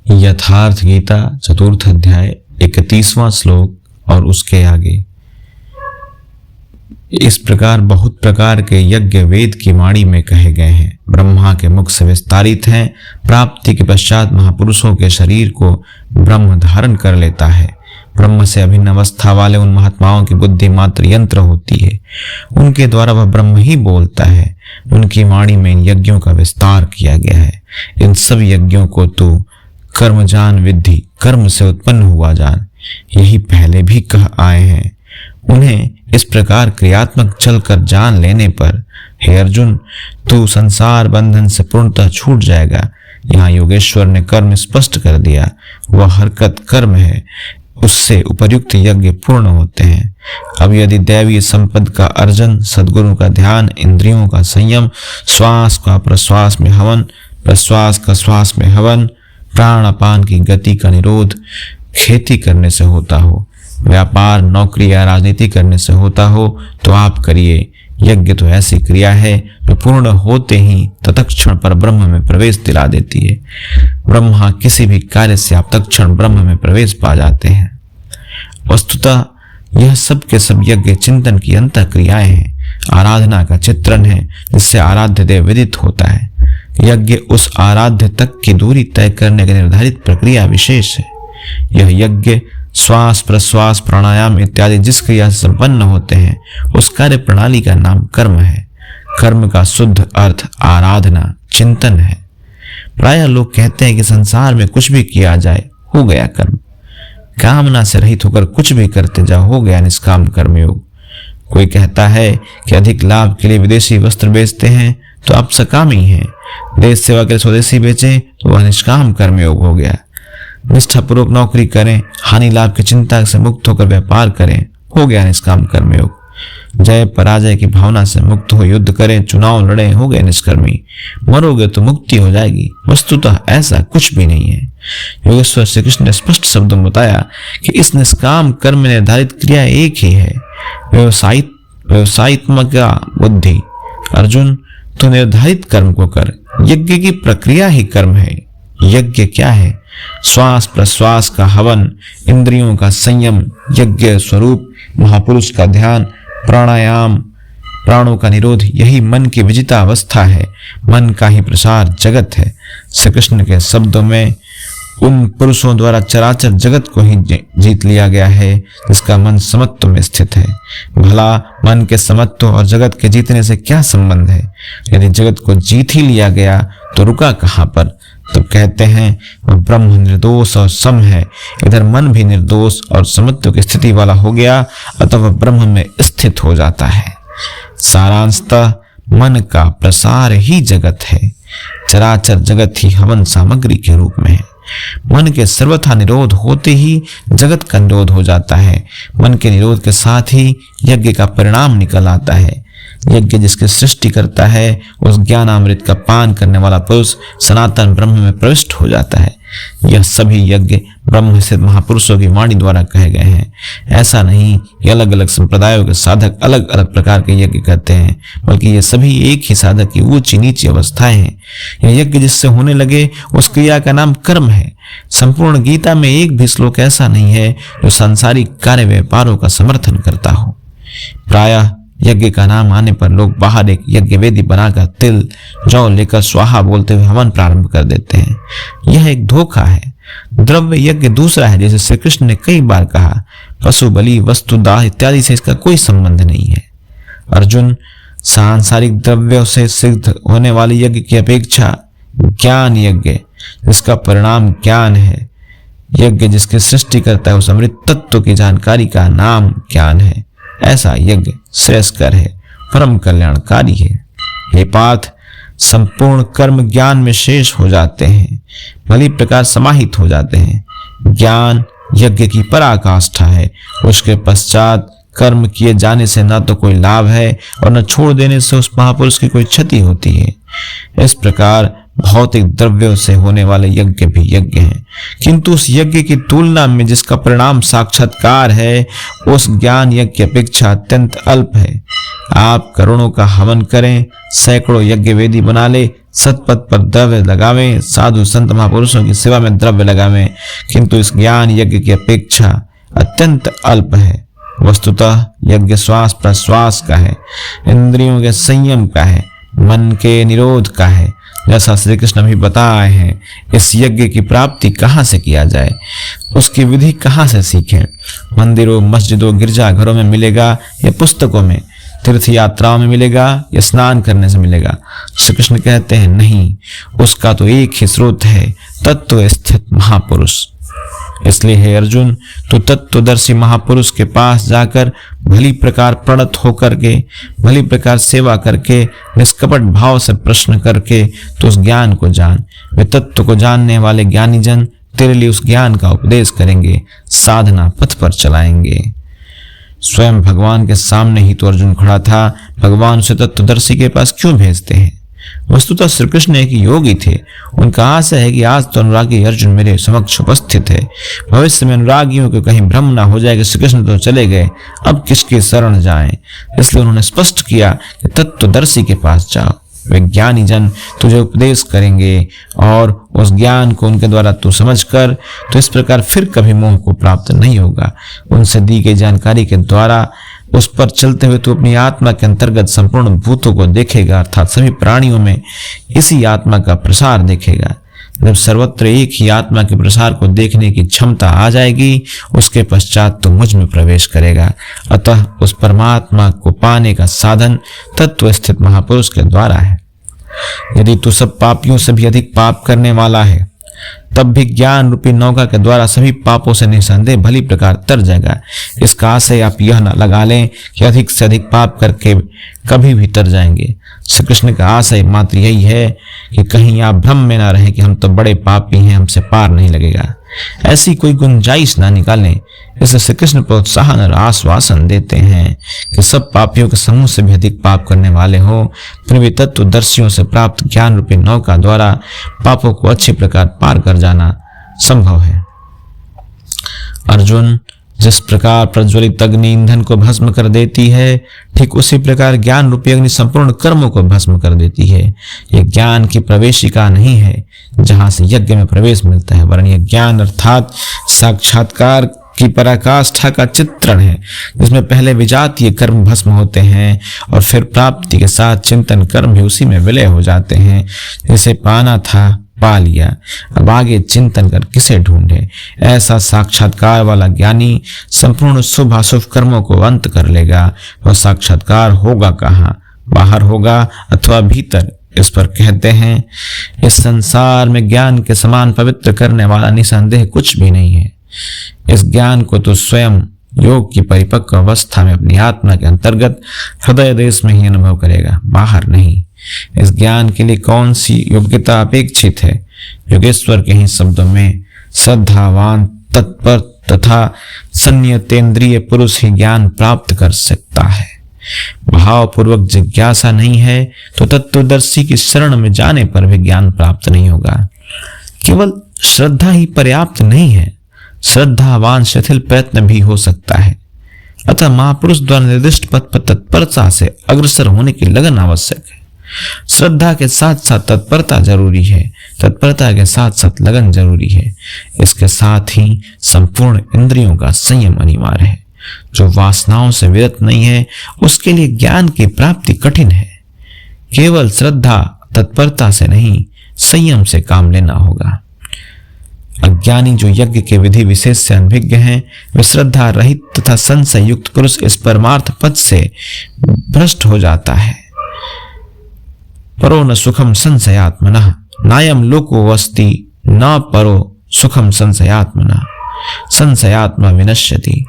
यथार्थ गीता चतुर्थ अध्याय 31वां श्लोक और उसके आगे। इस प्रकार बहुत प्रकार के यज्ञ वेद की वाणी में कहे गए हैं, ब्रह्मा के मुख से विस्तारित हैं। प्राप्ति के पश्चात महापुरुषों के शरीर को ब्रह्म धारण कर लेता है। ब्रह्म से अभिन्न अवस्था वाले उन महात्माओं की बुद्धि मात्र यंत्र होती है, उनके द्वारा वह ब्रह्म ही बोलता है। उनकी वाणी में इन यज्ञों का विस्तार किया गया है। इन सब यज्ञों को तू कर्म जान विद्धि, कर्म से उत्पन्न हुआ जान, यही पहले भी कह आए हैं। उन्हें इस प्रकार क्रियात्मक चलकर जान लेने पर हे अर्जुन, तू संसार बंधन से पूर्णतः छूट जाएगा। यहाँ योगेश्वर ने कर्म स्पष्ट कर दिया, वह हरकत कर्म है, उससे उपर्युक्त यज्ञ पूर्ण होते हैं। अब यदि दैवीय संपद का अर्जन, सद्गुरु का ध्यान, इंद्रियों का संयम, श्वास का प्रश्वास में हवन, प्रश्वास का श्वास में हवन, प्राण अपान की गति का निरोध खेती करने से होता हो, व्यापार, नौकरी या राजनीति करने से होता हो तो आप करिए। यज्ञ तो ऐसी क्रिया है जो पूर्ण होते ही तत्क्षण पर ब्रह्म में प्रवेश दिला देती है। ब्रह्मा किसी भी कार्य से आप तत्क्षण ब्रह्म में प्रवेश पा जाते हैं। वस्तुतः यह सब के सब यज्ञ चिंतन की अंतः क्रियाएं हैं, आराधना का चित्रण है जिससे आराध्य देव विदित होता है। यज्ञ उस आराध्य तक की दूरी तय करने की निर्धारित प्रक्रिया विशेष है। यह यज्ञ श्वास, प्रश्वास, प्राणायाम इत्यादि जिस क्रिया से संपन्न होते हैं उस कार्य प्रणाली का नाम कर्म है। कर्म का शुद्ध अर्थ आराधना, चिंतन है। प्रायः लोग कहते हैं कि संसार में कुछ भी किया जाए हो गया कर्म, कामना से रहित होकर कुछ भी करते जाओ हो गया निष्काम कर्मयोग। कोई कहता है कि अधिक लाभ के लिए विदेशी वस्त्र बेचते हैं तो आप सकामी हैं, देश सेवा के लिए स्वदेशी बेचें तो वह निष्काम कर्मयोग हो गया। निष्ठापूर्वक नौकरी करें, हानि लाभ की चिंता से मुक्त होकर व्यापार करें, हो गया निष्काम कर्मयोग। जय पराजय की भावना से मुक्त हो युद्ध करें, चुनाव लड़ें, हो गए निष्कर्मी। मरोगे तो मुक्ति हो जाएगी। वस्तुतः ऐसा कुछ भी नहीं है। योगेश्वर श्री कृष्ण ने स्पष्ट शब्दों में बताया कि इस निष्काम कर्म में निर्धारित क्रिया एक ही है, व्यवसायित्मक बुद्धि। अर्जुन, तो निर्धारित कर्म को कर। यज्ञ की प्रक्रिया ही कर्म है। यज्ञ क्या है? श्वास प्रश्वास का हवन, इंद्रियों का संयम, यज्ञ स्वरूप महापुरुष का ध्यान, प्राणायाम, प्राणों का निरोध, यही मन की विजिता अवस्था है। मन का ही प्रसार जगत है। श्री कृष्ण के शब्दों में उन पुरुषों द्वारा चराचर जगत को ही जीत लिया गया है जिसका मन समत्व में स्थित है। भला मन के समत्व और जगत के जीतने से क्या संबंध है? यदि जगत को जीत ही लिया गया तो रुका कहाँ पर? तो कहते हैं वह ब्रह्म निर्दोष और सम है। इधर मन भी निर्दोष और समत्व की स्थिति वाला हो गया, अतः वह ब्रह्म में स्थित हो जाता है। सारांशतः मन का प्रसार ही जगत है। चराचर जगत ही हवन सामग्री के रूप में है। मन के सर्वथा निरोध होते ही जगत का निरोध हो जाता है। मन के निरोध के साथ ही यज्ञ का परिणाम निकल आता है। यज्ञ जिसकी सृष्टि करता है उस ज्ञानामृत का पान करने वाला पुरुष सनातन ब्रह्म में प्रविष्ट हो जाता है। यह सभी यज्ञ ब्रह्म से महापुरुषों की वाणी द्वारा कहे गए हैं। ऐसा नहीं कि अलग अलग संप्रदायों के साधक अलग अलग प्रकार के यज्ञ करते हैं, बल्कि ये सभी एक ही साधक की ऊंची नीची अवस्थाएं हैं। यह यज्ञ जिससे होने लगे उस क्रिया का नाम कर्म है। संपूर्ण गीता में एक भी श्लोक ऐसा नहीं है जो सांसारिक कार्य व्यापारों का समर्थन करता हो। प्रायः यज्ञ का नाम आने पर लोग बाहर एक यज्ञ वेदी बनाकर तिल जौ लेकर स्वाहा बोलते हुए हवन प्रारंभ कर देते हैं। यह एक धोखा है। द्रव्य यज्ञ दूसरा है, जैसे श्री कृष्ण ने कई बार कहा। पशु बलि, वस्तु दाह इत्यादि से इसका कोई संबंध नहीं है। अर्जुन, सांसारिक द्रव्यों से सिद्ध होने वाले यज्ञ की अपेक्षा ज्ञान यज्ञ जिसका परिणाम ज्ञान है, यज्ञ जिसकी सृष्टि करता है उस अमृत तत्व की जानकारी का नाम ज्ञान है। ऐसा यज्ञ श्रेयस्कर है, परम कल्याणकारी है। हे पार्थ, संपूर्ण कर्म ज्ञान में शेष हो जाते हैं, भली प्रकार समाहित हो जाते हैं। ज्ञान यज्ञ की पराकाष्ठा है। उसके पश्चात कर्म किए जाने से न तो कोई लाभ है और न छोड़ देने से उस महापुरुष की कोई क्षति होती है। इस प्रकार भौतिक द्रव्यों से होने वाले यज्ञ भी यज्ञ हैं, किंतु उस यज्ञ की तुलना में जिसका परिणाम साक्षात्कार है उस ज्ञान यज्ञ की अपेक्षा अत्यंत अल्प है। आप करोड़ों का हवन करें, सैकड़ों यज्ञ वेदी बना ले, सतपथ पर द्रव्य लगावें, साधु संत महापुरुषों की सेवा में द्रव्य लगावें, किंतु इस ज्ञान यज्ञ की अपेक्षा अत्यंत अल्प है। वस्तुतः यज्ञ श्वास प्रश्वास का है, इंद्रियों के संयम का है, मन के निरोध का है। जैसा श्री कृष्ण भी बता आए हैं, इस यज्ञ की प्राप्ति कहाँ से किया जाए, उसकी विधि कहाँ से सीखें? मंदिरों, मस्जिदों, गिरजाघरों में मिलेगा या पुस्तकों में? तीर्थ यात्राओं में मिलेगा या स्नान करने से मिलेगा? श्री कृष्ण कहते हैं नहीं, उसका तो एक ही स्रोत है, तत्व स्थित महापुरुष। इसलिए हे अर्जुन, तू तत्वदर्शी महापुरुष के पास जाकर भली प्रकार प्रणत होकर के, भली प्रकार सेवा करके, निष्कपट भाव से प्रश्न करके तो उस ज्ञान को जान। वे तत्व को जानने वाले ज्ञानी जन तेरे लिए उस ज्ञान का उपदेश करेंगे, साधना पथ पर चलाएंगे। स्वयं भगवान के सामने ही तो अर्जुन खड़ा था, भगवान उसे तत्वदर्शी के पास क्यों भेजते हैं? वस्तुतः श्री कृष्ण एक योगी थे। उनका आशय है कि आज तो अनुरागी अर्जुन मेरे समक्ष उपस्थित है, भविष्य में अनुरागियों को कहीं भ्रम ना हो जाए कि श्री कृष्ण तो चले गए, अब किसकी शरण जाएं। इसलिए उन्होंने स्पष्ट किया कि तत्वदर्शी के पास जाओ, वे ज्ञानी जन तुझे उपदेश करेंगे और उस ज्ञान को उनके द्वारा तू समझ कर तो इस प्रकार फिर कभी मोह को प्राप्त नहीं होगा। उनसे दी गई जानकारी के द्वारा उस पर चलते हुए तू अपनी आत्मा के अंतर्गत संपूर्ण भूतों को देखेगा, अर्थात सभी प्राणियों में इसी आत्मा का प्रसार देखेगा। जब सर्वत्र एक ही आत्मा के प्रसार को देखने की क्षमता आ जाएगी, उसके पश्चात तो मुझ में प्रवेश करेगा। अतः उस परमात्मा को पाने का साधन तत्व स्थित महापुरुष के द्वारा है। यदि तू सब पापियों से भी अधिक पाप करने वाला है, तब भी ज्ञान रूपी नौका के द्वारा सभी पापों से निसंदेह भली प्रकार तर जाएगा। इसका आशय आप यह न लगा लें कि अधिक से अधिक पाप करके कभी भी तर जाएंगे। श्री कृष्ण का आशय मात्र यही है कि कहीं आप भ्रम में ना रहे कि हम तो बड़े पापी हैं, हमसे पार नहीं लगेगा। ऐसी कोई गुंजाइश ना निकालें। इसे श्री कृष्ण प्रोत्साहन और आश्वासन देते हैं कि सब पापियों के समूह से भी अधिक पाप करने वाले हो, फिर भी तत्वदर्शियों से प्राप्त ज्ञान रूपी नौका द्वारा पापों को अच्छी प्रकार पार कर जाना संभव है। अर्जुन, जिस प्रकार प्रज्वलित अग्नि ईंधन को भस्म कर देती है, ठीक उसी प्रकार ज्ञान रूपी अग्नि संपूर्ण कर्मों को भस्म कर देती है। यह ज्ञान की प्रवेशिका नहीं है जहां से यज्ञ में प्रवेश मिलता है, वरन यह ज्ञान अर्थात साक्षात्कार की पराकाष्ठा का चित्रण है, जिसमें पहले विजातीय कर्म भस्म होते हैं और फिर प्राप्ति के साथ चिंतन कर्म भी उसी में विलय हो जाते हैं। जिसे पाना था पा लिया, अब आगे चिंतन कर किसे ढूंढे। ऐसा साक्षात्कार वाला ज्ञानी संपूर्ण शुभ अशुभ कर्मों को अंत कर लेगा। वह साक्षात्कार होगा कहाँ, बाहर होगा अथवा भीतर? इस पर कहते हैं, इस संसार में ज्ञान के समान पवित्र करने वाला निसंदेह कुछ भी नहीं है। इस ज्ञान को तो स्वयं योग की परिपक्व अवस्था में अपनी आत्मा के अंतर्गत हृदय देश में ही अनुभव करेगा, बाहर नहीं। इस ज्ञान के लिए कौन सी योग्यता अपेक्षित है? योगेश्वर के ही शब्दों में श्रद्धावान, तत्पर तथा संयतेंद्रिय पुरुष ही ज्ञान प्राप्त कर सकता है। भावपूर्वक जिज्ञासा नहीं है तो तत्वदर्शी की शरण में जाने पर भी ज्ञान प्राप्त नहीं होगा। केवल श्रद्धा ही पर्याप्त नहीं है, श्रद्धावान शिथिल प्रयत्न भी हो सकता है। अतः महापुरुष द्वारा निर्दिष्ट पथ पर तत्परता से अग्रसर होने की लगन आवश्यक है। श्रद्धा के साथ साथ तत्परता जरूरी है, तत्परता के साथ साथ लगन जरूरी है। इसके साथ ही संपूर्ण इंद्रियों का संयम अनिवार्य है। जो वासनाओं से विरत नहीं है, उसके लिए ज्ञान की प्राप्ति कठिन है। केवल श्रद्धा तत्परता से नहीं, संयम से काम लेना होगा। अज्ञानी जो यज्ञ के विधि विशेष से अनभिज्ञ हैं, वे श्रद्धा रहित तथा संशय युक्त पुरुष इस परमार्थ पद से भ्रष्ट हो जाता है। परो न सुखम संशयात्मनः नायम लोको वस्ति न परो सुखम संशयात्मनः संशयात्मा विनश्यति।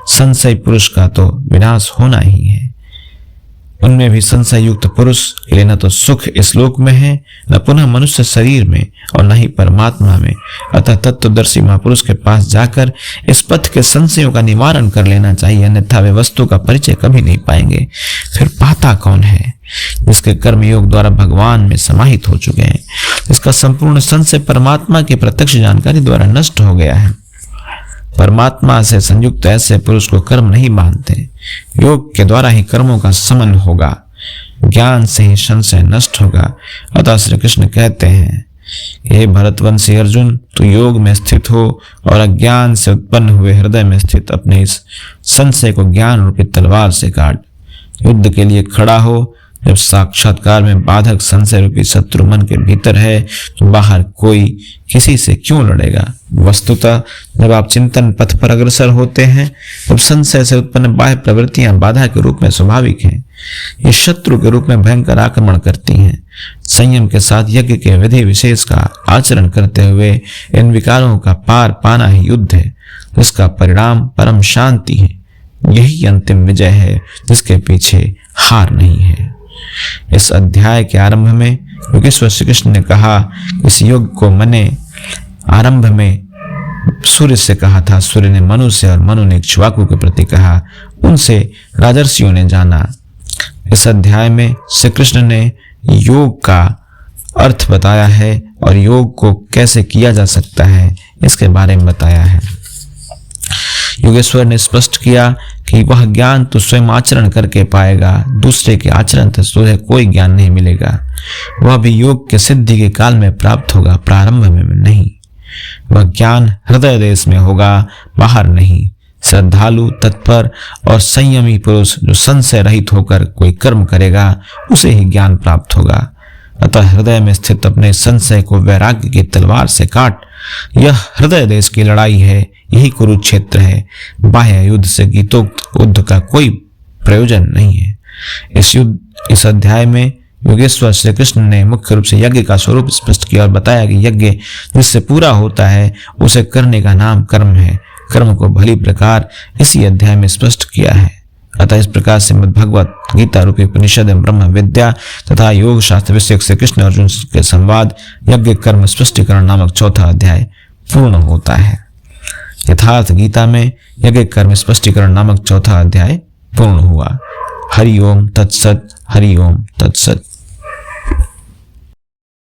संशय पुरुष का तो विनाश होना ही है। उनमें भी संशय युक्त पुरुष के लिए न तो सुख इस लोक में है, न पुनः मनुष्य शरीर में और न ही परमात्मा में। अतः तत्वदर्शी महापुरुष के पास जाकर इस पथ के संशयों का निवारण कर लेना चाहिए, अन्यथा वे वस्तु का परिचय कभी नहीं पाएंगे। फिर पाता कौन है? जिसके कर्म योग द्वारा भगवान में समाहित हो चुके हैं, जिसका संपूर्ण संशय परमात्मा की प्रत्यक्ष जानकारी द्वारा नष्ट हो गया है। परमात्मा से संयुक्त ऐसे पुरुष को कर्म नहीं बांधते। योग के द्वारा ही कर्मों का समन होगा। ज्ञान से ही संशय नष्ट होगा। अतः श्री कृष्ण कहते हैं, हे भरतवंशी अर्जुन, तू योग में स्थित हो और अज्ञान से उत्पन्न हुए हृदय में स्थित अपने इस संशय को ज्ञान रूपी तलवार से काट। युद्ध के लिए खड़ा हो। जब साक्षात्कार में बाधक संशय रूपी शत्रु मन के भीतर है तो बाहर कोई किसी से क्यों लड़ेगा। वस्तुतः जब आप चिंतन पथ पर अग्रसर होते हैं तब संशय से उत्पन्न बाह्य प्रवृत्तियां बाधा के रूप में स्वाभाविक हैं। ये शत्रु के रूप में भयंकर आक्रमण करती हैं। संयम के साथ यज्ञ के विधि विशेष का आचरण करते हुए इन विकारों का पार पाना ही युद्ध है, जिसका परिणाम परम शांति है। यही अंतिम विजय है, जिसके पीछे हार नहीं है। इस अध्याय के आरंभ में योगेश्वर श्री कृष्ण ने कहा, इस योग को मैंने आरंभ में सूर्य से कहा था, सूर्य ने मनु से और मनु ने इक्ष्वाकु के प्रति कहा, उनसे राजर्षियों ने जाना। इस अध्याय में श्री कृष्ण ने योग का अर्थ बताया है और योग को कैसे किया जा सकता है इसके बारे में बताया है। योगेश्वर ने स्पष्ट किया कि वह ज्ञान तो स्वयं आचरण करके पाएगा, दूसरे के आचरण से तुझे कोई ज्ञान नहीं मिलेगा। वह भी योग के सिद्धि के काल में प्राप्त होगा, प्रारंभ में नहीं। वह ज्ञान हृदय देश में होगा, बाहर नहीं। श्रद्धालु, तत्पर और संयमी पुरुष जो संशय रहित होकर कोई कर्म करेगा उसे ही ज्ञान प्राप्त होगा। अतः हृदय में स्थित अपने संशय को वैराग्य की तलवार से काट। यह हृदय देश की लड़ाई है, यही कुरुक्षेत्र है। बाह्य युद्ध से गीतोक्त युद्ध का कोई प्रयोजन नहीं है। इस अध्याय में योगेश्वर श्री कृष्ण ने मुख्य रूप से यज्ञ का स्वरूप स्पष्ट किया और बताया कि यज्ञ जिससे पूरा होता है उसे करने का नाम कर्म है। कर्म को भली प्रकार इसी अध्याय में स्पष्ट किया है। अतः इस प्रकार से भगवत गीता रूपी उपनिषद ब्रह्म विद्या तथा योग शास्त्र विषयक श्री कृष्ण अर्जुन के संवाद यज्ञ कर्म स्पष्टीकरण नामक चौथा अध्याय पूर्ण होता है। यथार्थ गीता में यज्ञ कर्म स्पष्टीकरण नामक चौथा अध्याय पूर्ण हुआ। हरि ओम तत्सत, हरि ओम तत्सत।